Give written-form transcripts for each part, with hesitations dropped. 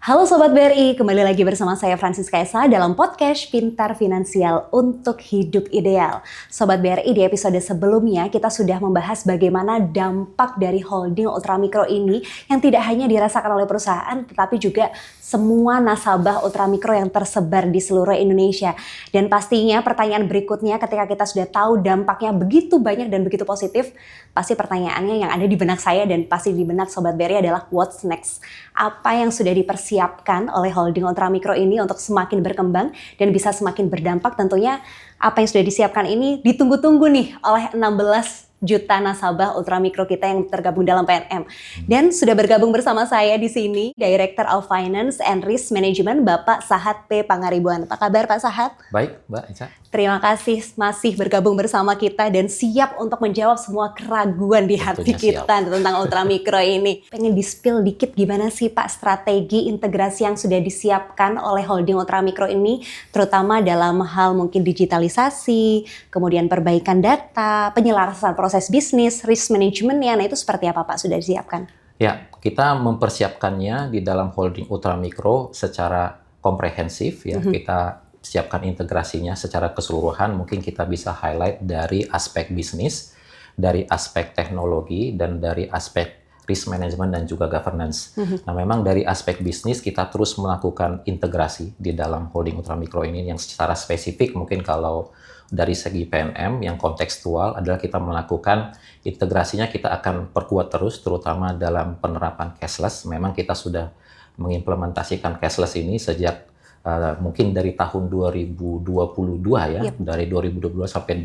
Halo Sobat BRI, kembali lagi bersama saya Francisca Esa dalam podcast Pintar Finansial untuk Hidup Ideal. Sobat BRI, di episode sebelumnya kita sudah membahas bagaimana dampak dari holding ultramikro ini yang tidak hanya dirasakan oleh perusahaan tetapi juga semua nasabah ultramikro yang tersebar di seluruh Indonesia. Dan pastinya pertanyaan berikutnya ketika kita sudah tahu dampaknya begitu banyak dan begitu positif, pasti pertanyaannya yang ada di benak saya dan pasti di benak Sobat BRI adalah what's next? Apa yang sudah dipersiapkan oleh holding ultramikro ini untuk semakin berkembang dan bisa semakin berdampak. Tentunya apa yang sudah disiapkan ini ditunggu-tunggu nih oleh 16 juta nasabah ultramikro kita yang tergabung dalam PNM. Dan sudah bergabung bersama saya di sini Director of Finance and Risk Management Bapak Sahat P. Pangaribuan. Apa kabar Pak Sahat? Baik Mbak Ica. Terima kasih masih bergabung bersama kita dan siap untuk menjawab semua keraguan di hati kita tentang ultramikro ini. Pengen di-spill dikit gimana sih Pak strategi integrasi yang sudah disiapkan oleh holding ultramikro ini, terutama dalam hal mungkin digitalisasi, kemudian perbaikan data, penyelarasan proses bisnis, risk managementnya, nah itu seperti apa Pak sudah disiapkan? Ya, kita mempersiapkannya di dalam holding ultramikro secara komprehensif ya. Kita siapkan integrasinya secara keseluruhan. Mungkin kita bisa highlight dari aspek bisnis, dari aspek teknologi, dan dari aspek risk management dan juga governance. Nah, memang dari aspek bisnis kita terus melakukan integrasi di dalam holding ultramikro ini yang secara spesifik mungkin kalau dari segi PNM yang kontekstual adalah kita melakukan integrasinya, kita akan perkuat terus terutama dalam penerapan cashless. Memang kita sudah mengimplementasikan cashless ini sejak mungkin dari tahun 2022 ya, dari 2022 sampai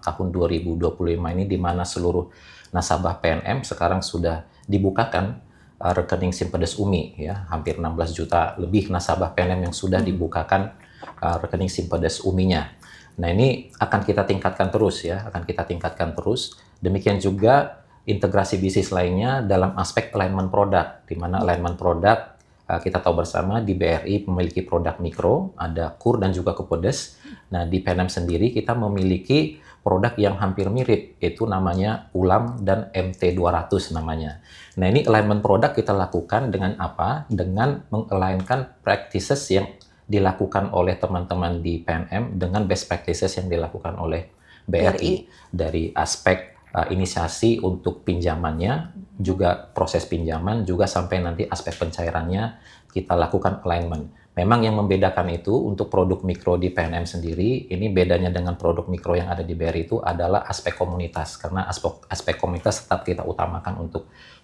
tahun 2025 ini di mana seluruh nasabah PNM sekarang sudah dibukakan rekening Simpedes Umi ya, hampir 16 juta lebih nasabah PNM yang sudah dibukakan rekening Simpedes Uminya. Nah, ini akan kita tingkatkan terus ya, akan kita tingkatkan terus. Demikian juga integrasi bisnis lainnya dalam aspek alignment produk, di mana alignment produk kita tahu bersama di BRI memiliki produk mikro, ada KUR dan juga Kupedes. Nah, di PNM sendiri kita memiliki produk yang hampir mirip, itu namanya ULAM dan MT200 namanya. Nah, ini alignment produk kita lakukan dengan apa? Dengan meng-alignkan practices yang dilakukan oleh teman-teman di PNM dengan best practices yang dilakukan oleh BRI. Dari aspek inisiasi untuk pinjamannya, juga proses pinjaman, juga sampai nanti aspek pencairannya kita lakukan alignment. Memang yang membedakan itu untuk produk mikro di PNM sendiri, ini bedanya dengan produk mikro yang ada di BRI itu adalah aspek komunitas, karena aspek komunitas tetap kita utamakan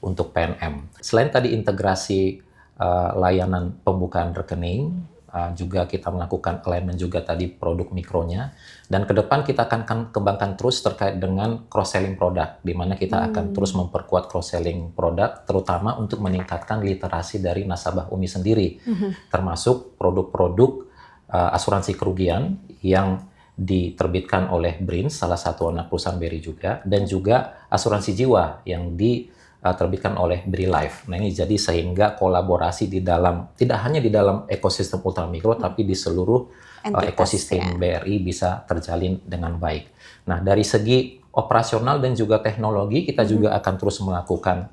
untuk PNM. Selain tadi integrasi layanan pembukaan rekening, juga kita melakukan alignment juga tadi produk mikronya, dan ke depan kita akan kembangkan terus terkait dengan cross-selling produk, di mana kita akan terus memperkuat cross-selling produk, terutama untuk meningkatkan literasi dari nasabah Umi sendiri, termasuk produk-produk asuransi kerugian yang diterbitkan oleh BRINS, salah satu anak perusahaan BRI juga, dan juga asuransi jiwa yang terbitkan oleh BRI Life. Nah, ini jadi sehingga kolaborasi di dalam, tidak hanya di dalam ekosistem ultramikro, tapi di seluruh ekosistem BRI bisa terjalin dengan baik. Nah, dari segi operasional dan juga teknologi, kita juga akan terus melakukan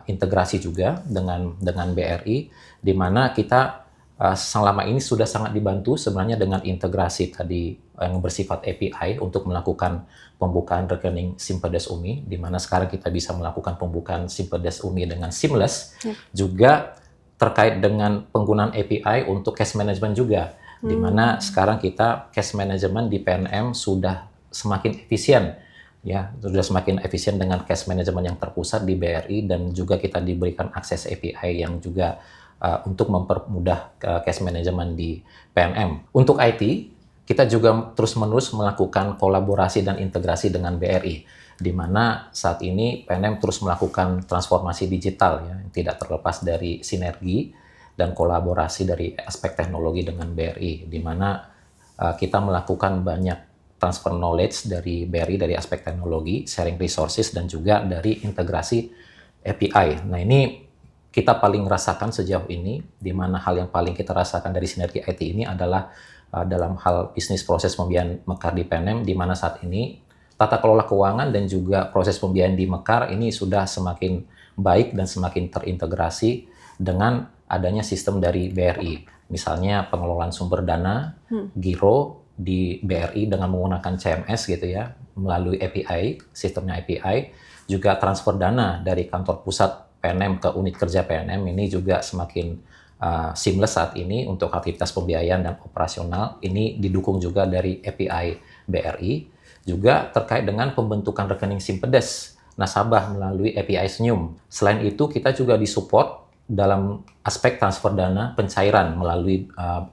integrasi juga dengan BRI, di mana kita selama ini sudah sangat dibantu sebenarnya dengan integrasi tadi yang bersifat API untuk melakukan pembukaan rekening Simpedes Umi, di mana sekarang kita bisa melakukan pembukaan Simpedes Umi dengan seamless. Juga terkait dengan penggunaan API untuk cash management juga, di mana sekarang kita cash management di PNM sudah semakin efisien. Ya, sudah semakin efisien dengan cash management yang terpusat di BRI, dan juga kita diberikan akses API yang juga untuk mempermudah cash management di PNM. Untuk IT, kita juga terus-menerus melakukan kolaborasi dan integrasi dengan BRI, di mana saat ini PNM terus melakukan transformasi digital ya, yang tidak terlepas dari sinergi dan kolaborasi dari aspek teknologi dengan BRI, di mana kita melakukan banyak transfer knowledge dari BRI dari aspek teknologi, sharing resources, dan juga dari integrasi API. Nah, ini kita paling rasakan sejauh ini, di mana hal yang paling kita rasakan dari sinergi IT ini adalah dalam hal bisnis proses pembiayaan Mekar di PNM, di mana saat ini tata kelola keuangan dan juga proses pembiayaan di Mekar ini sudah semakin baik dan semakin terintegrasi dengan adanya sistem dari BRI. Misalnya pengelolaan sumber dana, giro di BRI dengan menggunakan CMS gitu ya, melalui API, sistemnya API, juga transfer dana dari kantor pusat PNM ke unit kerja PNM ini juga semakin seamless saat ini untuk aktivitas pembiayaan dan operasional. Ini didukung juga dari API BRI, juga terkait dengan pembentukan rekening Simpedes nasabah melalui API Senyum. Selain itu, kita juga disupport dalam aspek transfer dana pencairan melalui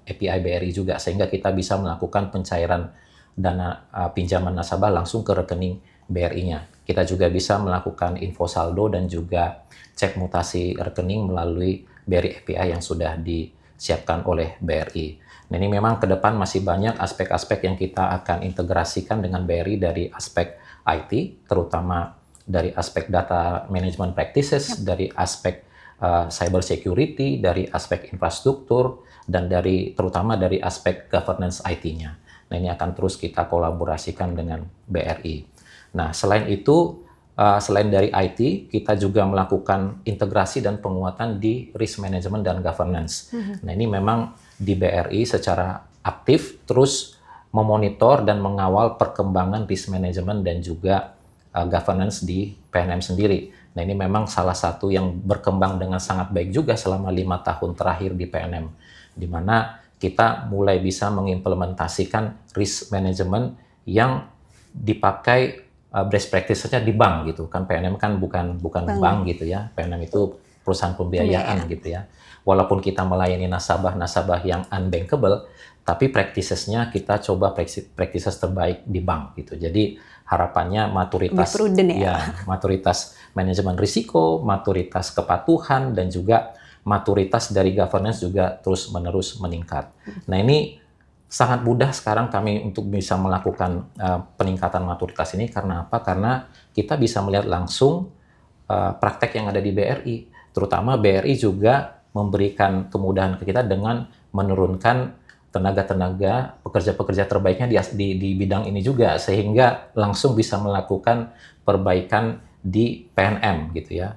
API BRI juga, sehingga kita bisa melakukan pencairan dana pinjaman nasabah langsung ke rekening BRI-nya. Kita juga bisa melakukan info saldo dan juga cek mutasi rekening melalui BRI API yang sudah disiapkan oleh BRI. Nah, ini memang ke depan masih banyak aspek-aspek yang kita akan integrasikan dengan BRI dari aspek IT, terutama dari aspek data management practices, dari aspek cyber security, dari aspek infrastruktur, dan terutama dari aspek governance IT-nya. Nah, ini akan terus kita kolaborasikan dengan BRI. Nah, selain itu, selain dari IT, kita juga melakukan integrasi dan penguatan di risk management dan governance. Nah, ini memang di BRI secara aktif terus memonitor dan mengawal perkembangan risk management dan juga governance di PNM sendiri. Nah, ini memang salah satu yang berkembang dengan sangat baik juga selama 5 tahun terakhir di PNM, di mana kita mulai bisa mengimplementasikan risk management yang dipakai best practice-nya di bank gitu kan. PNM kan bukan bank gitu ya. PNM itu perusahaan pembiayaan gitu ya. Walaupun kita melayani nasabah-nasabah yang unbankable, tapi practices-nya kita coba practices terbaik di bank gitu. Jadi harapannya maturitas maturitas manajemen risiko, maturitas kepatuhan, dan juga maturitas dari governance juga terus-menerus meningkat. Nah, ini sangat mudah sekarang kami untuk bisa melakukan peningkatan maturitas ini. Karena apa? Karena kita bisa melihat langsung praktek yang ada di BRI. Terutama BRI juga memberikan kemudahan ke kita dengan menurunkan tenaga-tenaga pekerja-pekerja terbaiknya di bidang ini juga, sehingga langsung bisa melakukan perbaikan di PNM gitu ya.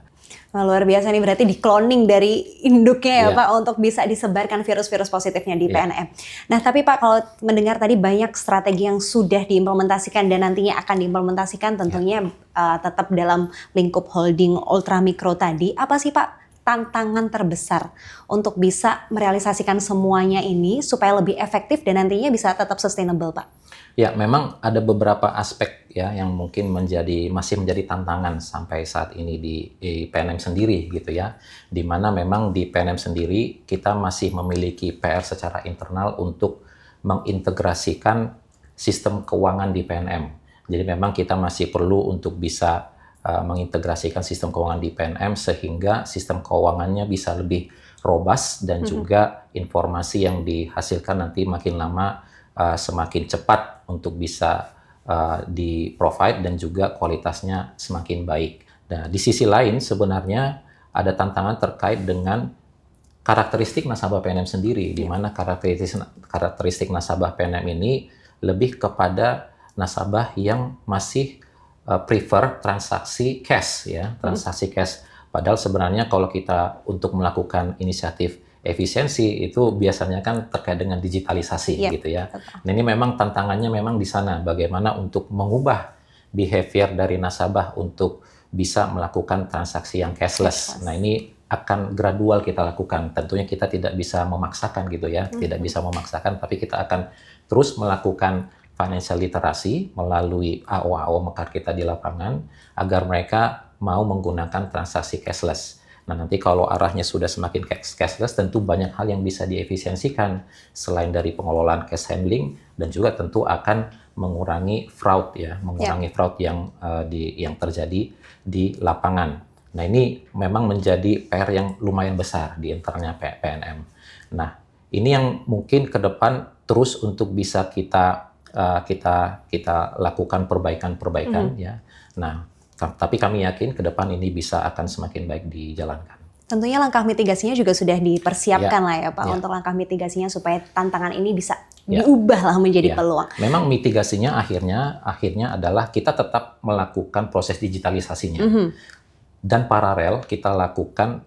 Nah, luar biasa nih, berarti di-cloning dari induknya ya Pak untuk bisa disebarkan virus-virus positifnya di PNM. Nah, tapi Pak, kalau mendengar tadi banyak strategi yang sudah diimplementasikan dan nantinya akan diimplementasikan tentunya tetap dalam lingkup holding ultramikro tadi, apa sih Pak tantangan terbesar untuk bisa merealisasikan semuanya ini supaya lebih efektif dan nantinya bisa tetap sustainable Pak? Ya, memang ada beberapa aspek ya yang mungkin masih menjadi tantangan sampai saat ini di PNM sendiri gitu ya. Di mana memang di PNM sendiri kita masih memiliki PR secara internal untuk mengintegrasikan sistem keuangan di PNM. Jadi memang kita masih perlu untuk bisa mengintegrasikan sistem keuangan di PNM sehingga sistem keuangannya bisa lebih robust dan juga informasi yang dihasilkan nanti makin lama semakin cepat untuk bisa di-provide dan juga kualitasnya semakin baik. Nah, di sisi lain sebenarnya ada tantangan terkait dengan karakteristik nasabah PNM sendiri, di mana karakteristik nasabah PNM ini lebih kepada nasabah yang masih prefer transaksi cash ya, transaksi cash. Padahal sebenarnya kalau kita untuk melakukan inisiatif efisiensi itu biasanya kan terkait dengan digitalisasi gitu ya. Nah, ini memang tantangannya memang di sana, bagaimana untuk mengubah behavior dari nasabah untuk bisa melakukan transaksi yang cashless. Nah, ini akan gradual kita lakukan. Tentunya kita tidak bisa memaksakan gitu ya, tidak bisa memaksakan, tapi kita akan terus melakukan financial literasi melalui AO-AO mekar kita di lapangan agar mereka mau menggunakan transaksi cashless. Nah, nanti kalau arahnya sudah semakin cashless, tentu banyak hal yang bisa diefisiensikan selain dari pengelolaan cash handling, dan juga tentu akan mengurangi fraud ya, mengurangi fraud yang terjadi di lapangan. Nah, ini memang menjadi PR yang lumayan besar di internalnya PNM. Nah, ini yang mungkin ke depan terus untuk bisa kita lakukan perbaikan ya. Nah, tapi kami yakin ke depan ini akan semakin baik dijalankan. Tentunya langkah mitigasinya juga sudah dipersiapkan lah ya Pak, untuk langkah mitigasinya supaya tantangan ini bisa diubah lah menjadi peluang. Memang mitigasinya akhirnya adalah kita tetap melakukan proses digitalisasinya. Dan paralel kita lakukan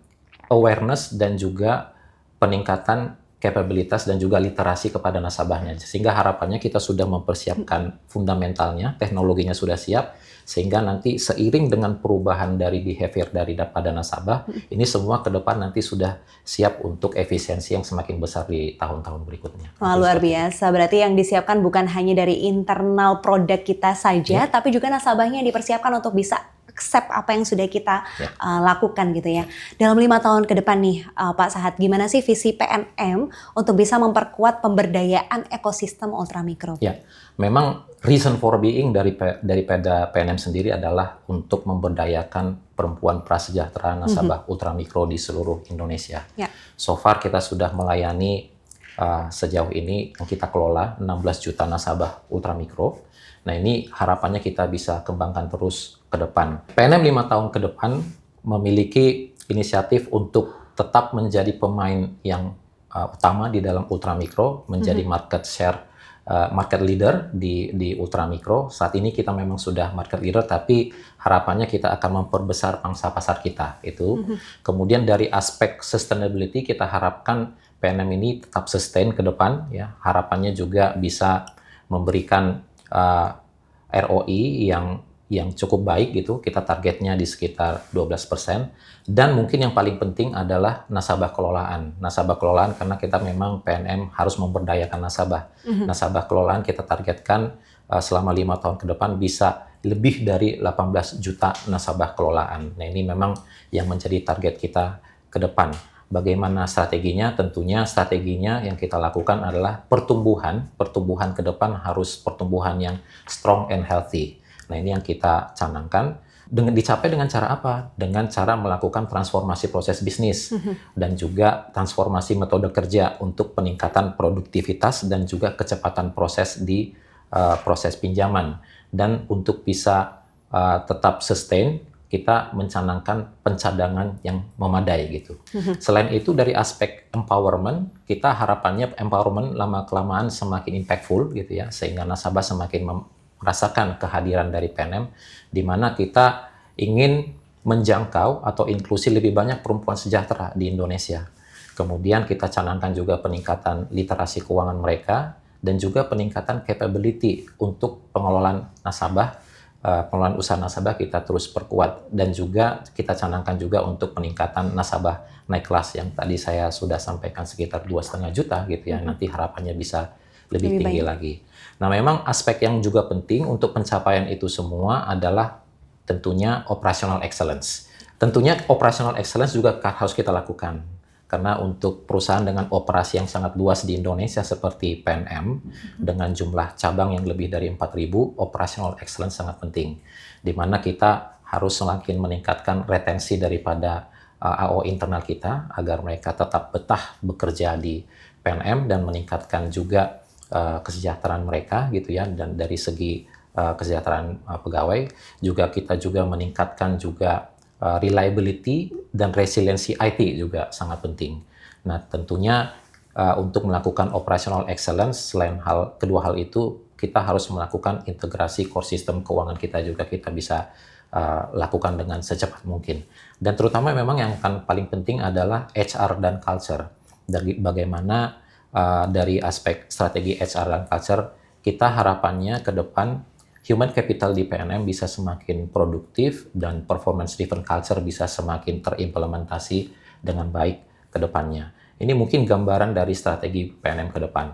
awareness dan juga peningkatan kapabilitas dan juga literasi kepada nasabahnya. Sehingga harapannya kita sudah mempersiapkan fundamentalnya, teknologinya sudah siap, sehingga nanti seiring dengan perubahan dari behavior pada nasabah, ini semua ke depan nanti sudah siap untuk efisiensi yang semakin besar di tahun-tahun berikutnya. Wah, luar biasa. Berarti yang disiapkan bukan hanya dari internal produk kita saja, tapi juga nasabahnya dipersiapkan untuk bisa accept apa yang sudah kita lakukan gitu ya. Dalam 5 tahun ke depan nih Pak Sahat, gimana sih visi PNM untuk bisa memperkuat pemberdayaan ekosistem ultramikro? Ya, memang reason for being daripada PNM sendiri adalah untuk memberdayakan perempuan prasejahtera nasabah ultramikro di seluruh Indonesia. So far kita sudah melayani sejauh ini yang kita kelola 16 juta nasabah ultramikro. Nah, ini harapannya kita bisa kembangkan terus ke depan. PNM 5 tahun ke depan memiliki inisiatif untuk tetap menjadi pemain yang utama di dalam ultramikro, menjadi market leader di ultramikro. Saat ini kita memang sudah market leader, tapi harapannya kita akan memperbesar pangsa pasar kita. Kemudian dari aspek sustainability kita harapkan PNM ini tetap sustain ke depan. Ya, harapannya juga bisa memberikan ROI yang cukup baik gitu. Kita targetnya di sekitar 12%. Dan mungkin yang paling penting adalah nasabah kelolaan. Nasabah kelolaan karena kita memang PNM harus memberdayakan nasabah. Nasabah kelolaan kita targetkan selama 5 tahun ke depan bisa lebih dari 18 juta nasabah kelolaan. Nah, ini memang yang menjadi target kita ke depan. Bagaimana strateginya? Tentunya strateginya yang kita lakukan adalah pertumbuhan. Pertumbuhan ke depan harus pertumbuhan yang strong and healthy. Nah, ini yang kita canangkan. Dicapai dengan cara apa? Dengan cara melakukan transformasi proses bisnis dan juga transformasi metode kerja untuk peningkatan produktivitas dan juga kecepatan proses di proses pinjaman. Dan untuk bisa tetap sustain, kita mencanangkan pencadangan yang memadai gitu. Selain itu dari aspek empowerment, kita harapannya empowerment lama-kelamaan semakin impactful gitu ya, sehingga nasabah semakin merasakan kehadiran dari PNM, di mana kita ingin menjangkau atau inklusi lebih banyak perempuan sejahtera di Indonesia. Kemudian kita canangkan juga peningkatan literasi keuangan mereka dan juga peningkatan capability untuk pengelolaan nasabah. Pengelolaan usaha nasabah kita terus perkuat dan juga kita canangkan juga untuk peningkatan nasabah naik kelas yang tadi saya sudah sampaikan sekitar 2,5 juta gitu ya, nanti harapannya bisa lebih tinggi lagi. Nah, memang aspek yang juga penting untuk pencapaian itu semua adalah tentunya operational excellence. Tentunya operational excellence juga harus kita lakukan. Karena untuk perusahaan dengan operasi yang sangat luas di Indonesia seperti PNM, dengan jumlah cabang yang lebih dari 4.000, operational excellence sangat penting. Di mana kita harus semakin meningkatkan retensi daripada AO internal kita, agar mereka tetap betah bekerja di PNM dan meningkatkan juga kesejahteraan mereka gitu ya. Dan dari segi kesejahteraan pegawai, juga kita juga meningkatkan juga reliability dan resiliensi IT juga sangat penting. Nah, tentunya untuk melakukan operational excellence, selain kedua hal itu, kita harus melakukan integrasi core system keuangan kita juga kita bisa lakukan dengan secepat mungkin. Dan terutama memang yang paling penting adalah HR dan culture. Dari bagaimana dari aspek strategi HR dan culture, kita harapannya ke depan human capital di PNM bisa semakin produktif dan performance driven culture bisa semakin terimplementasi dengan baik ke depannya. Ini mungkin gambaran dari strategi PNM ke depan.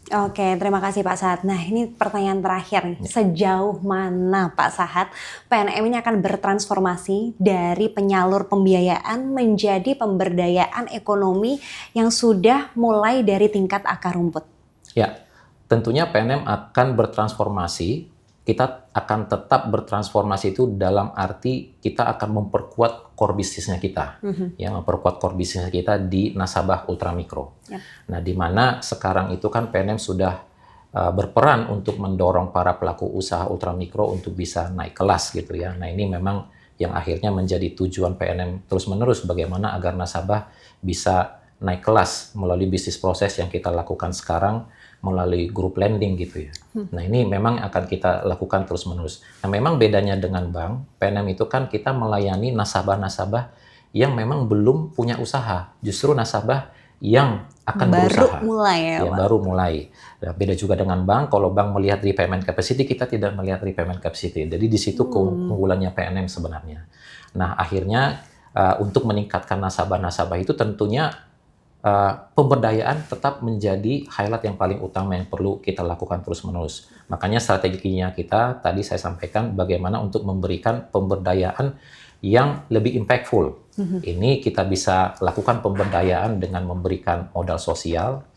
Oke, terima kasih Pak Sahat. Nah, ini pertanyaan terakhir nih. Sejauh mana Pak Sahat PNM ini akan bertransformasi dari penyalur pembiayaan menjadi pemberdayaan ekonomi yang sudah mulai dari tingkat akar rumput? Ya, tentunya PNM akan bertransformasi. Kita akan tetap bertransformasi itu dalam arti kita akan memperkuat core bisnisnya kita, ya, memperkuat core bisnisnya kita di nasabah ultramikro. Nah, di mana sekarang itu kan PNM sudah berperan untuk mendorong para pelaku usaha ultramikro untuk bisa naik kelas gitu ya. Nah, ini memang yang akhirnya menjadi tujuan PNM terus-menerus, bagaimana agar nasabah bisa naik kelas melalui bisnis proses yang kita lakukan sekarang melalui grup lending gitu ya. Nah, ini memang akan kita lakukan terus-menerus. Nah, memang bedanya dengan bank, PNM itu kan kita melayani nasabah-nasabah yang memang belum punya usaha. Justru nasabah yang akan baru berusaha. mulai ya, Pak. Baru mulai. Dan beda juga dengan bank, kalau bank melihat repayment capacity, kita tidak melihat repayment capacity. Jadi di situ keunggulannya PNM sebenarnya. Nah, akhirnya untuk meningkatkan nasabah-nasabah itu tentunya pemberdayaan tetap menjadi highlight yang paling utama yang perlu kita lakukan terus-menerus. Makanya strateginya kita, tadi saya sampaikan bagaimana untuk memberikan pemberdayaan yang lebih impactful. Ini kita bisa lakukan pemberdayaan dengan memberikan modal sosial,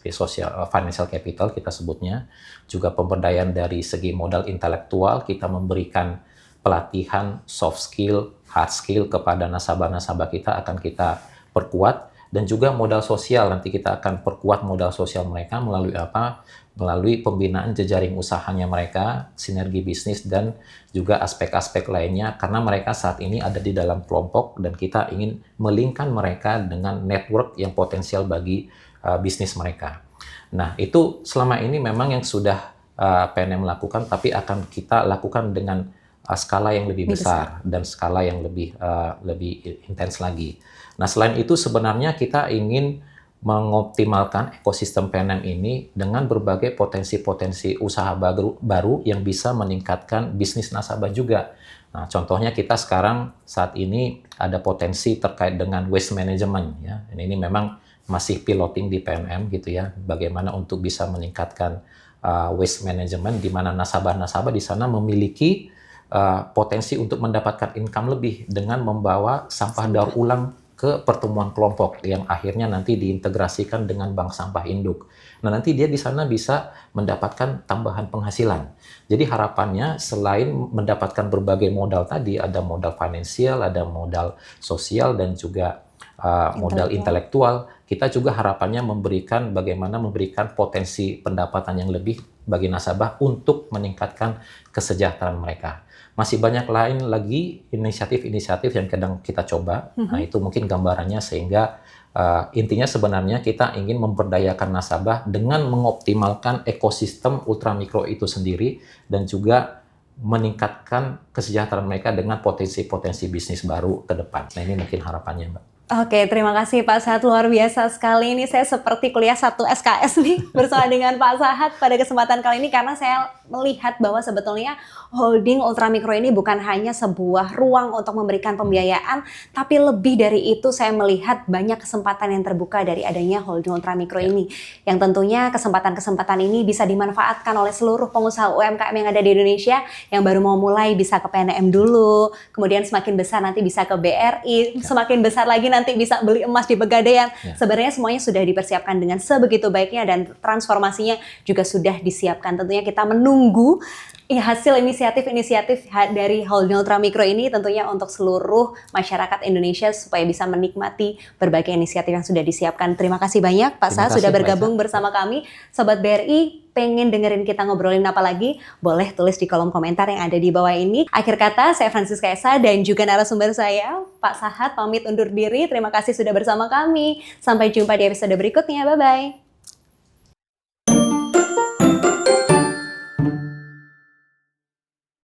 financial capital kita sebutnya, juga pemberdayaan dari segi modal intelektual, kita memberikan pelatihan soft skill, hard skill kepada nasabah-nasabah kita akan kita perkuat, dan juga modal sosial, nanti kita akan perkuat modal sosial mereka melalui apa? Melalui pembinaan jejaring usahanya mereka, sinergi bisnis, dan juga aspek-aspek lainnya, karena mereka saat ini ada di dalam kelompok dan kita ingin melingkan mereka dengan network yang potensial bagi bisnis mereka. Nah, itu selama ini memang yang sudah PNM lakukan, tapi akan kita lakukan dengan skala yang lebih besar dan skala yang lebih intens lagi. Nah, selain itu sebenarnya kita ingin mengoptimalkan ekosistem PNM ini dengan berbagai potensi-potensi usaha baru yang bisa meningkatkan bisnis nasabah juga. Nah, contohnya kita sekarang saat ini ada potensi terkait dengan waste management ya. Dan ini memang masih piloting di PNM gitu ya. Bagaimana untuk bisa meningkatkan waste management di mana nasabah-nasabah di sana memiliki potensi untuk mendapatkan income lebih dengan membawa sampah daur ulang ke pertemuan kelompok yang akhirnya nanti diintegrasikan dengan bank sampah induk. Nah, nanti dia di sana bisa mendapatkan tambahan penghasilan. Jadi harapannya selain mendapatkan berbagai modal tadi, ada modal finansial, ada modal sosial, dan juga modal intelektual, kita juga harapannya bagaimana memberikan potensi pendapatan yang lebih bagi nasabah untuk meningkatkan kesejahteraan mereka. Masih banyak lain lagi inisiatif-inisiatif yang kadang kita coba. Nah, itu mungkin gambarannya, sehingga intinya sebenarnya kita ingin memberdayakan nasabah dengan mengoptimalkan ekosistem ultramikro itu sendiri dan juga meningkatkan kesejahteraan mereka dengan potensi-potensi bisnis baru ke depan. Nah, ini mungkin harapannya, Mbak. Oke, terima kasih Pak Sahat, luar biasa sekali. Ini saya seperti kuliah 1 SKS nih bersama dengan Pak Sahat pada kesempatan kali ini, karena saya melihat bahwa sebetulnya holding ultramikro ini bukan hanya sebuah ruang untuk memberikan pembiayaan, tapi lebih dari itu saya melihat banyak kesempatan yang terbuka dari adanya holding ultramikro ini, yang tentunya kesempatan-kesempatan ini bisa dimanfaatkan oleh seluruh pengusaha UMKM yang ada di Indonesia, yang baru mau mulai bisa ke PNM dulu, kemudian semakin besar nanti bisa ke BRI, semakin besar lagi nanti bisa beli emas di Pegadaian. Sebenarnya semuanya sudah dipersiapkan dengan sebegitu baiknya dan transformasinya juga sudah disiapkan. Tentunya kita menunggu hasil inisiatif-inisiatif dari holding ultramikro ini tentunya untuk seluruh masyarakat Indonesia supaya bisa menikmati berbagai inisiatif yang sudah disiapkan. Terima kasih banyak Pak Sahat sudah bergabung bersama kami. Sobat BRI, pengen dengerin kita ngobrolin apa lagi? Boleh tulis di kolom komentar yang ada di bawah ini. Akhir kata, saya Francisca Esa dan juga narasumber saya, Pak Sahat, pamit undur diri. Terima kasih sudah bersama kami. Sampai jumpa di episode berikutnya. Bye-bye.